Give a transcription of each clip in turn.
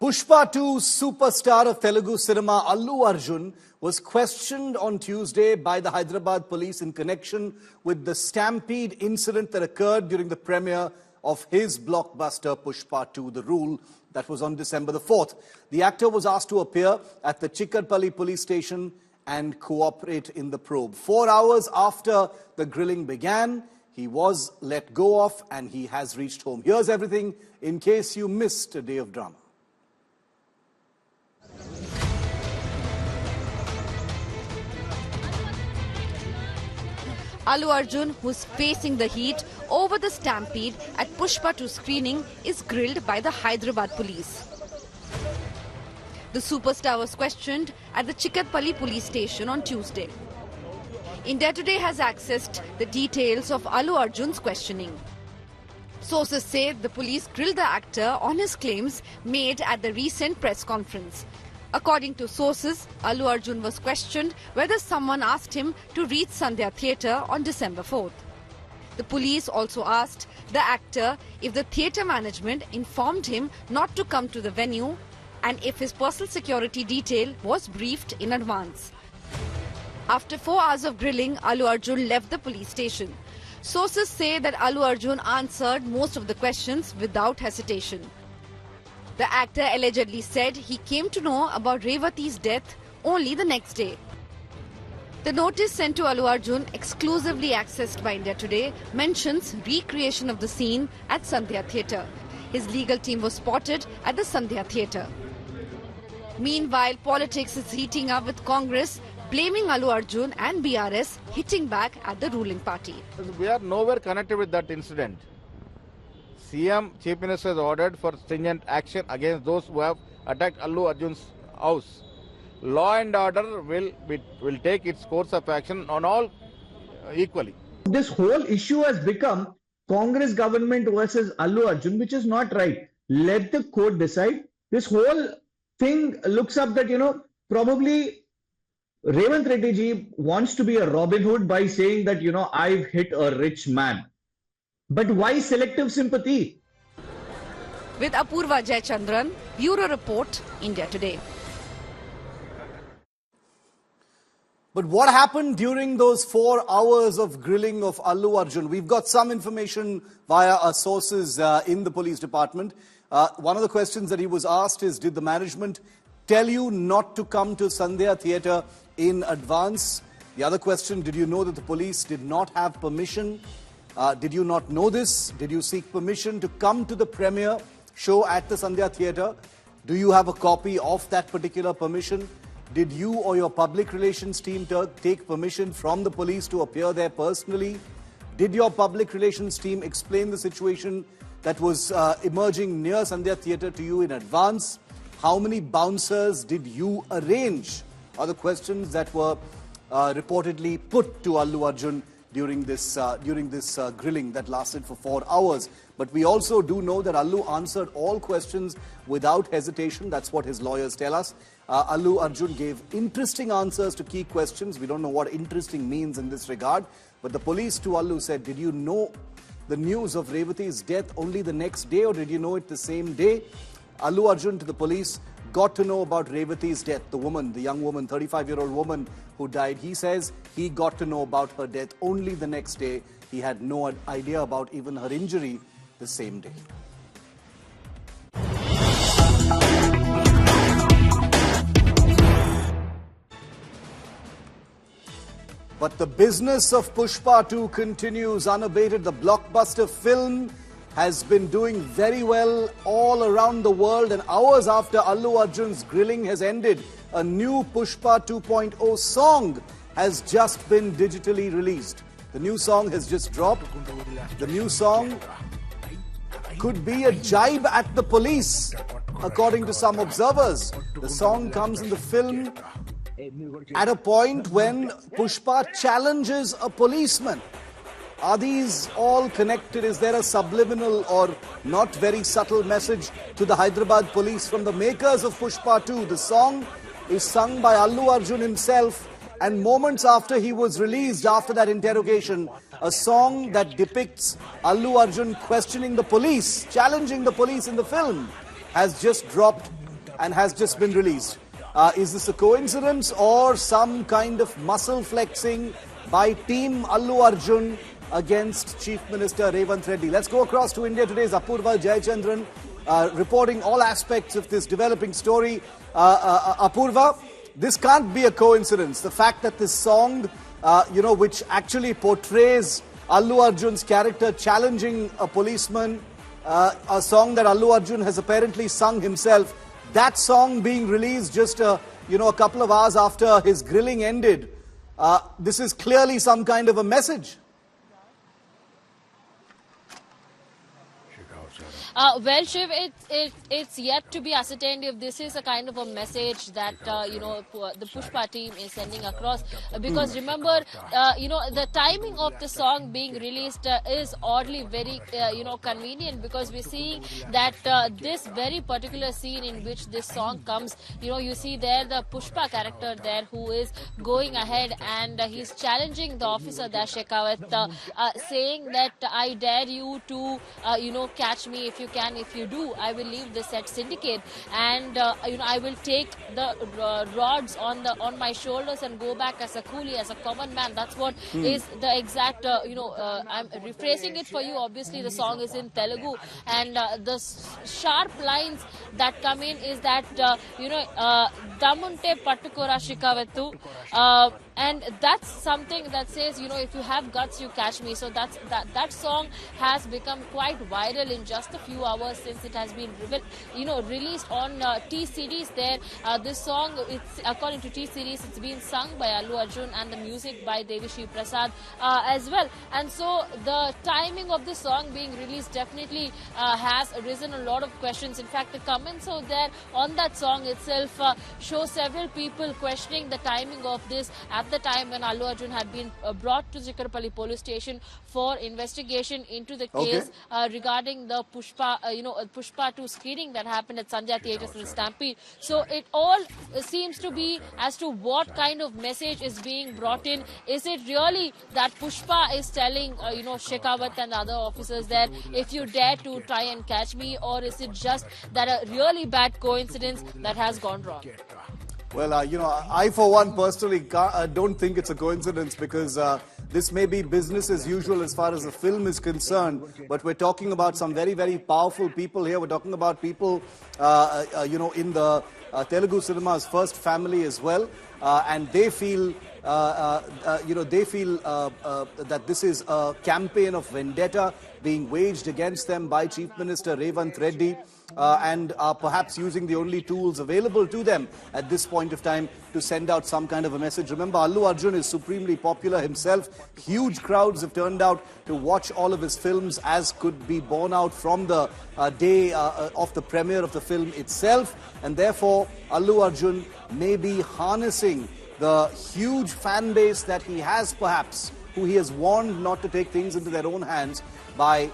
Pushpa 2 superstar of Telugu cinema Allu Arjun was questioned on Tuesday by the Hyderabad police in connection with the Stampede incident that occurred during the premiere of his blockbuster Pushpa 2, The Rule, that was on December the 4th. The actor was asked to appear at the Chikkarpalli police station and cooperate in the probe. 4 hours after the grilling began, he was let go of and he has reached home. Here's everything in case you missed a day of drama. Allu Arjun, who's facing the heat over the Stampede at Pushpa 2 screening, is grilled by the Hyderabad police. The superstar was questioned at the Chikkarpalli police station on Tuesday. India Today has accessed the details of Allu Arjun's questioning. Sources say the police grilled the actor on his claims made at the recent press conference. According to sources, Allu Arjun was questioned whether someone asked him to reach Sandhya Theatre on December 4th. The police also asked the actor if the theatre management informed him not to come to the venue and if his personal security detail was briefed in advance. After 4 hours of grilling, Allu Arjun left the police station. Sources say that Allu Arjun answered most of the questions without hesitation. The actor allegedly said he came to know about Revati's death only the next day. The notice sent to Allu Arjun, exclusively accessed by India Today, mentions recreation of the scene at Sandhya Theatre. His legal team was spotted at the Sandhya Theatre. Meanwhile, politics is heating up with Congress blaming Allu Arjun and BRS hitting back at the ruling party. We are nowhere connected with that incident. CM Chief Minister has ordered for stringent action against those who have attacked Allu Arjun's house. Law and order will take its course of action on all equally. This whole issue has become Congress government versus Allu Arjun, which is not right. Let the court decide. This whole thing looks up that, probably Revant Reddy ji wants to be a Robin Hood by saying that, I've hit a rich man. But why selective sympathy? With Apurva Jayachandran, Bureau Report, India Today. But what happened during those 4 hours of grilling of Allu Arjun? We've got some information via our sources in the police department. One of the questions that he was asked is, did the management tell you not to come to Sandhya Theatre in advance? The other question, did you know that the police did not have permission? Did you not know this? Did you seek permission to come to the premiere show at the Sandhya Theatre? Do you have a copy of that particular permission? Did you or your public relations team take permission from the police to appear there personally? Did your public relations team explain the situation that was emerging near Sandhya Theatre to you in advance? How many bouncers did you arrange? Are the questions that were reportedly put to Allu Arjun during this grilling that lasted for 4 hours. But we also do know that Allu answered all questions without hesitation. That's what his lawyers tell us. Allu Arjun gave interesting answers to key questions. We don't know what interesting means in this regard. But the police to Allu said, did you know the news of Revati's death only the next day or did you know it the same day? Allu Arjun to the police got to know about Revati's death, the young woman, 35-year-old woman who died. He says he got to know about her death only the next day. He had no idea about even her injury the same day. But the business of Pushpa 2 continues unabated. The blockbuster film has been doing very well all around the world, and hours after Allu Arjun's grilling has ended, a new Pushpa 2.0 song has just been digitally released. The new song has just dropped. The new song could be a jibe at the police, according to some observers. The song comes in the film at a point when Pushpa challenges a policeman. Are these all connected? Is there a subliminal or not very subtle message to the Hyderabad police from the makers of Pushpa 2? The song is sung by Allu Arjun himself, and moments after he was released, after that interrogation, a song that depicts Allu Arjun questioning the police, challenging the police in the film, has just dropped and has just been released. Is this a coincidence or some kind of muscle flexing by Team Allu Arjun against Chief Minister Revanth Reddy? Let's go across to India Today's Apurva Jayachandran, reporting all aspects of this developing story. Apurva, this can't be a coincidence. The fact that this song, which actually portrays Allu Arjun's character challenging a policeman, a song that Allu Arjun has apparently sung himself, that song being released just a couple of hours after his grilling ended, this is clearly some kind of a message. Well, Shiv, it's yet to be ascertained if this is a kind of a message that the Pushpa team is sending across. Because remember, the timing of the song being released is oddly very convenient, because we're seeing that this very particular scene in which this song comes, you see there the Pushpa character there who is going ahead and he's challenging the officer there, Shekhawat, saying that I dare you to catch me. If you can, if you do, I will leave the said syndicate, and I will take the rods on my shoulders and go back as a coolie, as a common man. That's what is the exact I'm rephrasing it for you. Obviously the song is in Telugu, and the sharp lines that come in is that damunte pattukora shikavettu, and that's something that says, if you have guts, you catch me. So that song has become quite viral in just a few hours since it has been released on T-Series there. This song, it's according to T-Series, it's been sung by Allu Arjun and the music by Devishi Prasad as well. And so the timing of the song being released definitely has arisen a lot of questions. In fact, the comments out there on that song itself show several people questioning the timing of this at the time when Allu Arjun had been brought to Chikarapalli police station for investigation into the case regarding the Pushpa 2 screening that happened at Sanjay Theatres in Stampede. So it all seems to be as to what kind of message is being brought in. Is it really that Pushpa is telling Shekhawat and other officers there, if you dare to try and catch me, or is it just that a really bad coincidence that has gone wrong? Well, I for one personally don't think it's a coincidence, because this may be business as usual as far as the film is concerned, but we're talking about some very, very powerful people here. We're talking about people, in the Telugu cinema's first family as well, and they feel, that this is a campaign of vendetta being waged against them by Chief Minister Revanth Reddy, and are perhaps using the only tools available to them at this point of time to send out some kind of a message. Remember, Allu Arjun is supremely popular himself. Huge crowds have turned out to watch all of his films, as could be borne out from the day of the premiere of the film itself. And therefore, Allu Arjun may be harnessing the huge fan base that he has, perhaps, who he has warned not to take things into their own hands, by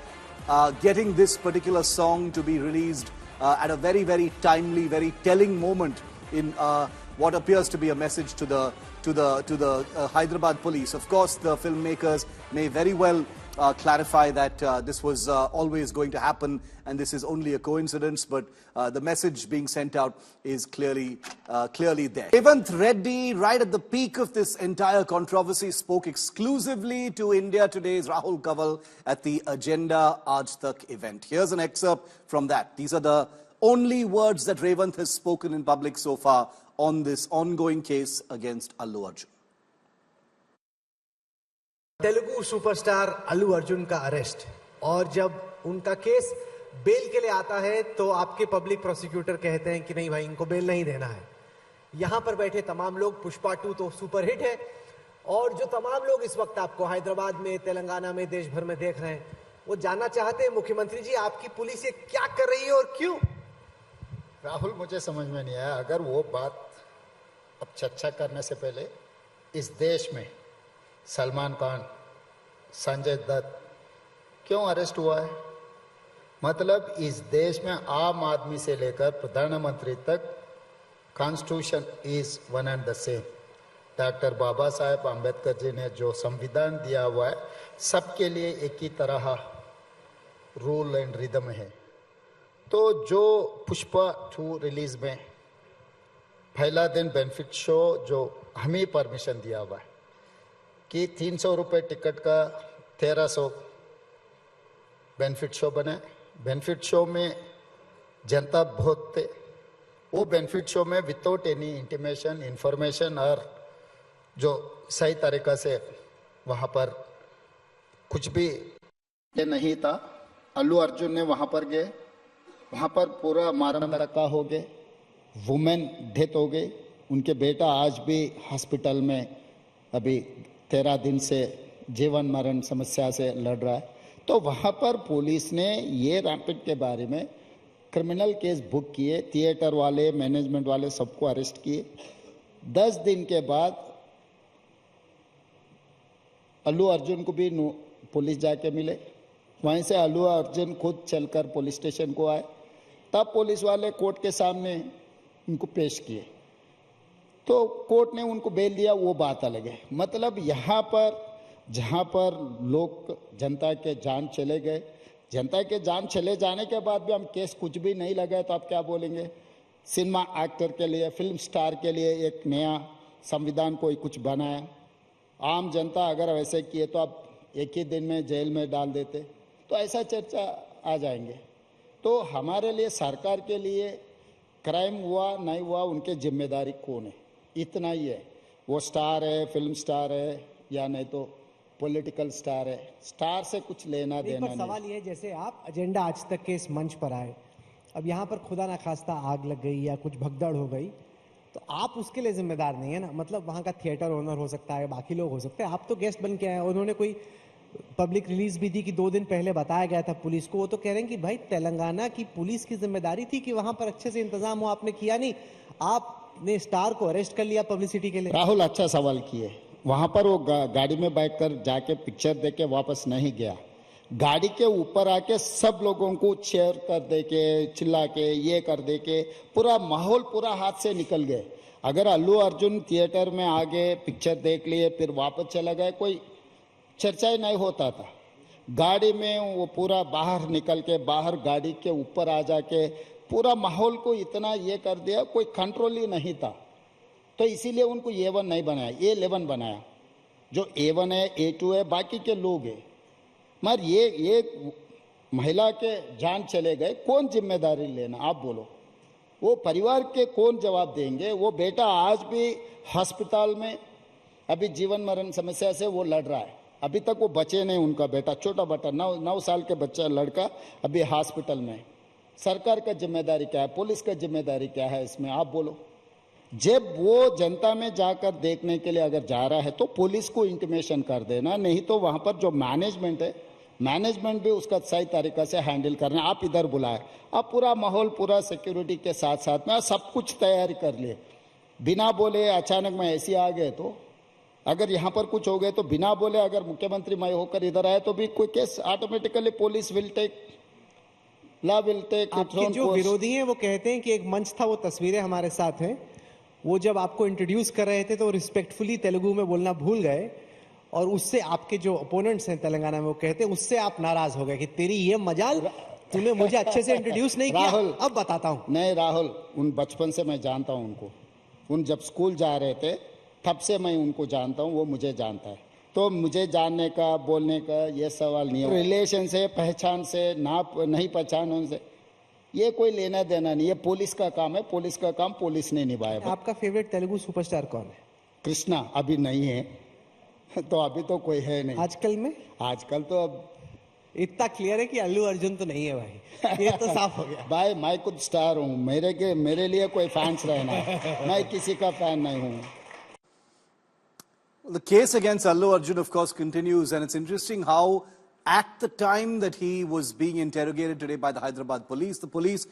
getting this particular song to be released at a very, very timely, very telling moment in what appears to be a message to the Hyderabad police. Of course, the filmmakers may very well clarify that this was always going to happen and this is only a coincidence, but the message being sent out is clearly there. Revanth Reddy, right at the peak of this entire controversy, spoke exclusively to India Today's Rahul Kaval at the Agenda Aaj Tak event. Here's an excerpt from that. These are the only words that Revanth has spoken in public so far on this ongoing case against Allu Arjun. Telugu superstar Allu Arjun का arrest, और जब उनका case bell के लिए आता है तो आपके पब्लिक प्रोसिक्यूटर कहते हैं कि नहीं भाई, इनको बेल नहीं देना है। यहां पर बैठे तमाम लोग, पुष्पा 2 तो सुपरहिट है, और जो तमाम लोग इस वक्त आपको हैदराबाद में, तेलंगाना में, देश भर में देख रहे हैं, वो जानना चाहते हैं मुख्यमंत्री जी आपकी पुलिस ये क्या कर रही है और क्यों? राहुल, मुझे समझ में नहीं आया, अगर वो बात अब चर्चा करने से पहले इस देश में सलमान खान, संजय दत्त क्यों अरेस्ट हुआ है? मतलब इस देश में आम आदमी से लेकर प्रधानमंत्री तक constitution is one and the same. Doctor Baba Saheb Ambedkar ji ने जो संविधान दिया हुआ है, सबके लिए एक ही तरह रूल एंड रिदम है। तो जो पुष्पा 2 रिलीज में पहला दिन बेनिफिट शो जो हम ही परमिशन दिया हुआ है कि 300 रुपये टिकट का 1300 बेनिफिट शो बने। बेनिफिट शो में जनता बहुत थे। वो बेनिफिट शो में विदाउट एनी इंटीमेशन इंफॉर्मेशन और जो सही तरीका से वहाँ पर कुछ भी नहीं था। अल्लू अर्जुन ने वहाँ पर गए, वहाँ पर पूरा मारा धक्का हो गए, वुमेन डेथ हो गई। उनके बेटा आज भी हॉस्पिटल में अभी 13 दिन से जीवन मरण समस्या से लड़ रहा है। तो वहाँ पर पुलिस ने ये रैम्पेड के बारे में क्रिमिनल केस बुक किए, थिएटर वाले मैनेजमेंट वाले सबको अरेस्ट किए। 10 दिन के बाद अल्लू अर्जुन को भी पुलिस जाके मिले। वहीं से अल्लू अर्जुन खुद चलकर पुलिस स्टेशन को आए। तब पुलिस वाले कोर्ट के सामने उनको पेश किए तो कोर्ट ने उनको बेल दिया, वो बात अलग है। मतलब यहाँ पर जहाँ पर लोग जनता के जान चले गए, जनता के जान चले जाने के बाद भी हम केस कुछ भी नहीं लगाए तो आप क्या बोलेंगे? सिनेमा एक्टर के लिए, फिल्म स्टार के लिए एक नया संविधान कोई कुछ बनाया। आम जनता अगर वैसे किए तो आप एक ही दिन में जेल में डाल देते, तो ऐसा चर्चा आ जाएंगे। तो हमारे लिए, सरकार के लिए क्राइम हुआ नहीं हुआ उनके जिम्मेदारी कौन है, इतना ही है। वो स्टार है, फिल्म स्टार है या नहीं तो पॉलिटिकल स्टार है, स्टार से कुछ लेना देना नहीं। सवाल ये है, जैसे आप एजेंडा आज तक के इस मंच पर आए, अब यहाँ पर खुदा ना खास्ता आग लग गई या कुछ भगदड़ हो गई तो आप उसके लिए जिम्मेदार नहीं है ना। मतलब वहाँ का थिएटर ओनर हो सकता है, बाकी लोग हो सकते हैं, आप तो गेस्ट बन के आए। उन्होंने कोई पब्लिक रिलीज भी दी कि 2 दिन पहले बताया गया था पुलिस को। वो तो कह रहे हैं कि भाई तेलंगाना की पुलिस की जिम्मेदारी थी कि वहां पर अच्छे से इंतजाम हो, आपने किया नहीं, आपने स्टार को अरेस्ट कर लिया पब्लिसिटी के लिए। राहुल अच्छा सवाल किए। वहां पर वो गाड़ी में बैठकर जाके पिक्चर देख के वापस नहीं गया, गाड़ी के ऊपर आके सब लोगों को चेयर कर दे के, चिल्ला के, ये कर दे के पूरा माहौल पूरा हाथ से निकल गए। अगर अल्लू अर्जुन थिएटर में आ गए, पिक्चर देख लिए, फिर वापस चला गए, कोई चर्चा ही नहीं होता था। गाड़ी में वो पूरा बाहर निकल के, बाहर गाड़ी के ऊपर आ जाके पूरा माहौल को इतना ये कर दिया, कोई कंट्रोल ही नहीं था। तो इसीलिए उनको A1 नहीं बनाया, A11 बनाया। जो A1 है, A2 है, बाकी के लोग हैं। मगर ये महिला के जान चले गए, कौन जिम्मेदारी लेना, आप बोलो? वो परिवार के कौन जवाब देंगे? वो बेटा आज भी हॉस्पिटल में अभी जीवन मरण समस्या से वो लड़ रहा है। अभी तक वो बचे नहीं, उनका बेटा, छोटा बेटा, 9 साल के बच्चा लड़का अभी हॉस्पिटल में। सरकार का जिम्मेदारी क्या है, पुलिस का जिम्मेदारी क्या है इसमें, आप बोलो? जब वो जनता में जाकर देखने के लिए अगर जा रहा है तो पुलिस को इंटीमेशन कर देना, नहीं तो वहां पर जो मैनेजमेंट है, मैनेजमेंट भी उसका सही तरीका से हैंडल करना। आप इधर बुलाए, आप पूरा माहौल, पूरा सिक्योरिटी के साथ साथ में सब कुछ तैयारी कर लिए, बिना बोले अचानक में ऐसे आ गए तो, अगर यहाँ पर कुछ हो गए तो बिना बोले अगर मुख्यमंत्री मैं होकर इधर आए तो भी कोई case automatically police will take, law will take. आपके जो विरोधी हैं वो कहते हैं कि एक मंच था, वो तस्वीरें हमारे साथ हैं, वो जब आपको इंट्रोड्यूस कर रहे थे तो रिस्पेक्टफुली तेलुगु में बोलना भूल गए और उससे आपके जो ओपोनेंट्स हैं तेलंगाना में वो कहते हैं उससे आप नाराज हो गए कि तेरी ये मजाल, तूने मुझे अच्छे से इंट्रोड्यूस नहीं किया। राहुल, अब बताता हूं। नहीं राहुल, उन बचपन से मैं जानता हूं उनको, उन जब स्कूल जा रहे थे तब से मैं उनको जानता हूं, वो मुझे जानता है। तो मुझे जानने का, बोलने का ये सवाल नहीं है। रिलेशन से, पहचान से, ना नहीं पहचान उनसे ये कोई लेना देना नहीं है। पुलिस का काम है, पुलिस का काम पुलिस ने निभाया। आपका फेवरेट तेलुगु सुपरस्टार कौन है? कृष्णा अभी नहीं है, तो अभी तो कोई है नहीं। आजकल में? आजकल तो अब इतना क्लियर है कि अल्लू अर्जुन तो नहीं है भाई, ये तो साफ हो गया। भाई मैं खुद स्टार हूँ, मेरे लिए कोई फैंस रहना है, मैं किसी का फैन नहीं हूँ। The case against Allu Arjun, of course, continues, and it's interesting how at the time that he was being interrogated today by the Hyderabad police, the police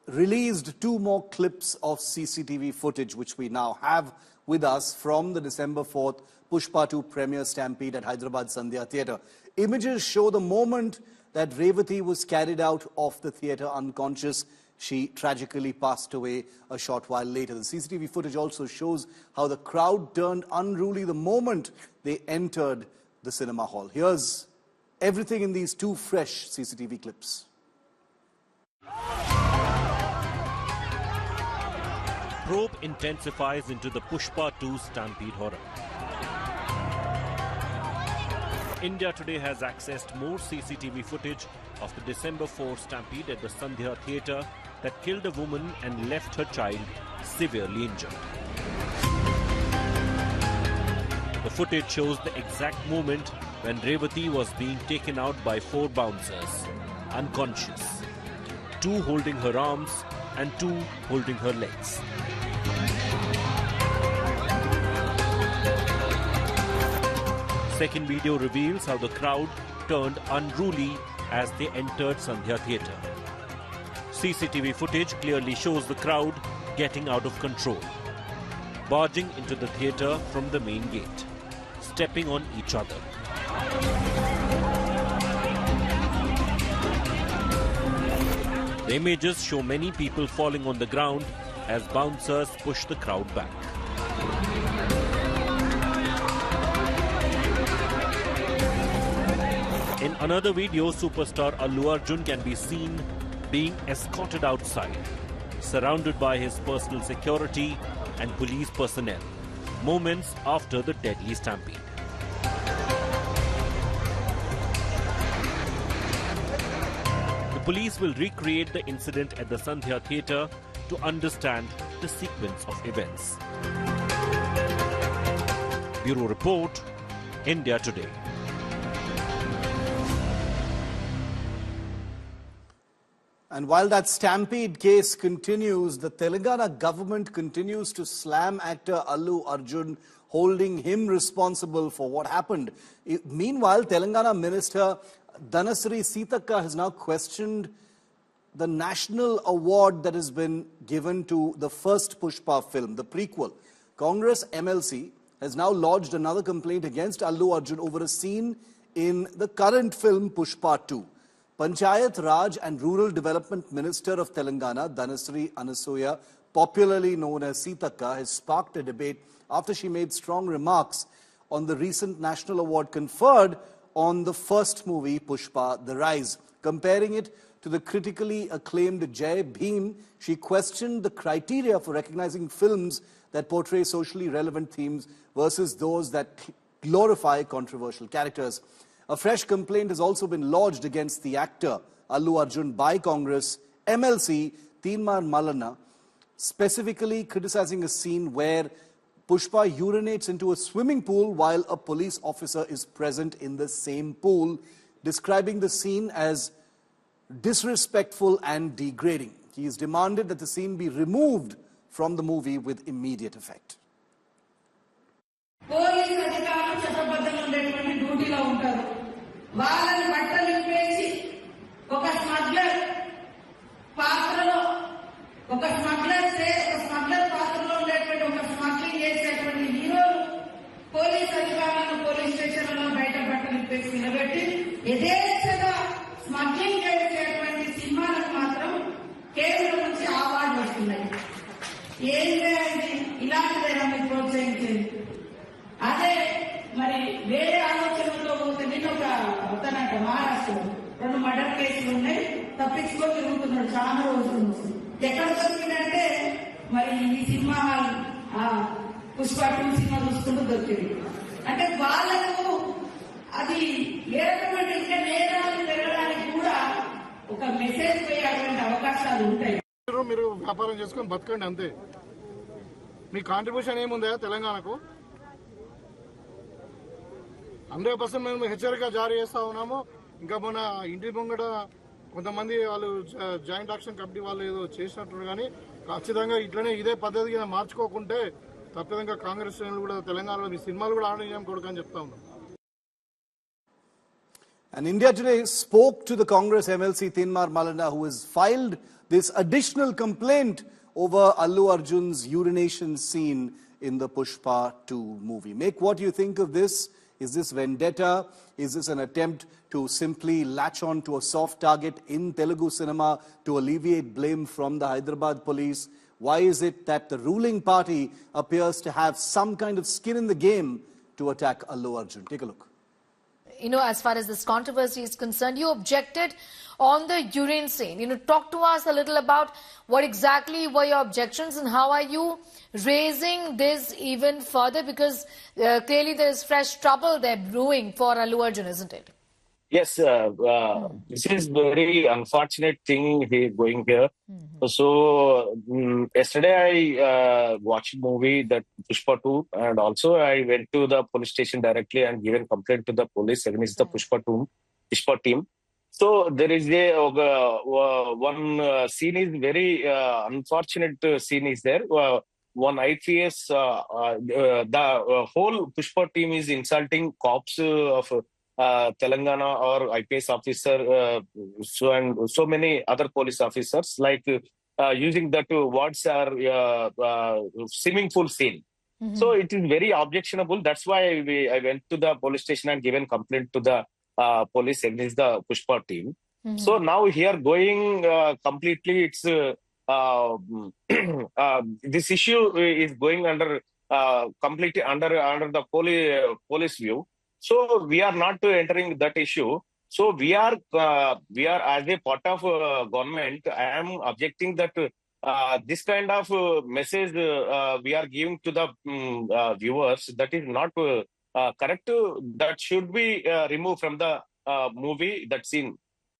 released 2 more clips of CCTV footage, which we now have with us from the December 4th Pushpa 2 premiere Stampede at Hyderabad Sandhya Theatre. Images show the moment that Revati was carried out of the theatre unconscious. She tragically passed away a short while later. The CCTV footage also shows how the crowd turned unruly the moment they entered the cinema hall. Here's everything in these 2 fresh CCTV clips. probe intensifies into the Pushpa 2 Stampede horror. India Today has accessed more CCTV footage of the December 4 Stampede at the Sandhya Theatre that killed a woman and left her child severely injured. The footage shows the exact moment when Revati was being taken out by 4 bouncers, unconscious, 2 holding her arms and 2 holding her legs. Second video reveals how the crowd turned unruly as they entered Sandhya Theatre. CCTV footage clearly shows the crowd getting out of control, barging into the theatre from the main gate, stepping on each other. The images show many people falling on the ground as bouncers push the crowd back. In another video, superstar Allu Arjun can be seen being escorted outside, surrounded by his personal security and police personnel, moments after the deadly stampede. The police will recreate the incident at the Sandhya Theatre to understand the sequence of events. Bureau Report, India Today. And while that Stampede case continues, the Telangana government continues to slam actor Allu Arjun, holding him responsible for what happened. Meanwhile, Telangana Minister Dhanasri Sitaka has now questioned the national award that has been given to the first Pushpa film, the prequel. Congress MLC has now lodged another complaint against Allu Arjun over a scene in the current film Pushpa 2. Panchayat Raj and Rural Development Minister of Telangana, Dhanasri Anasuya, popularly known as Sitaka, has sparked a debate after she made strong remarks on the recent national award conferred on the first movie, Pushpa, The Rise. Comparing it to the critically acclaimed Jai Bhim, she questioned the criteria for recognizing films that portray socially relevant themes versus those that glorify controversial characters. A fresh complaint has also been lodged against the actor Allu Arjun by Congress MLC Teenmar Malana, specifically criticizing a scene where Pushpa urinates into a swimming pool while a police officer is present in the same pool, describing the scene as disrespectful and degrading. He has demanded that the scene be removed from the movie with immediate effect. వాళ్ళని బట్టలు ఇప్పేసి ఒక smuggler పాత్రలో ఒక smuggler పాత్రలో ఉండేటువంటి ఒక smuggling చేసేటువంటి హీరోలు పోలీస్ అధికారులను పోలీస్ స్టేషన్లలో బయట బట్టలు ఇప్పేసి నిలబెట్టి యథేచ్ఛగా స్మగ్లింగ్ చేసేటువంటి సినిమాలకు మాత్రం కేంద్రం నుంచి అవార్డు వస్తున్నాయి. ఏంటి ఇలాంటిదైనా మీరు ప్రోత్సహించేది? అదే మరి వేరే ఆలోచనలో పోతే నేను ఒక మహారాష్ట్రలో 2 మర్డర్ కేసులు ఉన్నాయి, తప్పించుకొని తిరుగుతున్నాడు చాలా రోజుల నుంచి. ఎక్కడ దొరికిందంటే మరి ఈ సినిమా పుష్ప 2 సినిమా చూసుకుంటూ దొరికింది. అంటే వాళ్ళకు అది ఏ రకమైన ఇంకా నేరాలు పెరగడానికి కూడా ఒక మెసేజ్ పోయేటువంటి అవకాశాలు ఉంటాయి. మీరు వ్యాపారం చేసుకొని బతకండి అంతే. మీ కాంట్రిబ్యూషన్ ఏముందా తెలంగాణకు? 100% మేము హెచ్చరిక జారీ చేస్తా ఉన్నాము. ఇంకా మొన్న ఇంటి ముంగట కొంతమంది వాళ్ళు జాయింట్ యాక్షన్ కమిటీ వాళ్ళు ఏదో చేసినట్టు, కానీ ఖచ్చితంగా ఇట్లనే ఇదే పద్ధతిగా మార్చుకోకుంటే తప్పదంగా కాంగ్రెస్ శ్రేణులు కూడా తెలంగాణలో మీ సినిమాలు కూడా ఆడడం కొడుకని చెప్తా ఉన్నాం. And India Today spoke to the Congress MLC Teenmar Malana, who has filed this additional complaint over Allu Arjun's urination scene in the Pushpa 2 movie. Make what you think of this. Is this vendetta? Is this an attempt to simply latch on to a soft target in Telugu cinema to alleviate blame from the Hyderabad police? Why is it that the ruling party appears to have some kind of skin in the game to attack Allu Arjun? Take a look. as far as this controversy is concerned. You objected on the urine scene. Talk to us a little about what exactly were your objections and how are you raising this even further, because clearly there is fresh trouble there brewing for Allu Arjun, isn't it? Yes, this is very unfortunate thing going here. So yesterday I watched movie that Pushpa 2, and also I went to the police station directly and given complaint to the police against the Pushpa team. So there is one scene is very unfortunate scene is there. One IPS, the whole Pushpa team is insulting cops of Telangana or IPS officer, so many other police officers, like using that words are swimming pool scene. So it is very objectionable. That's why I went to the police station and given complaint to the police against the Pushpa team. So now here going completely, it's this issue is going under completely under the police view. So we are not entering that issue. So we are as a part of government. I am objecting that this kind of message we are giving to the viewers, that is not correct. That should be removed from the movie, that scene.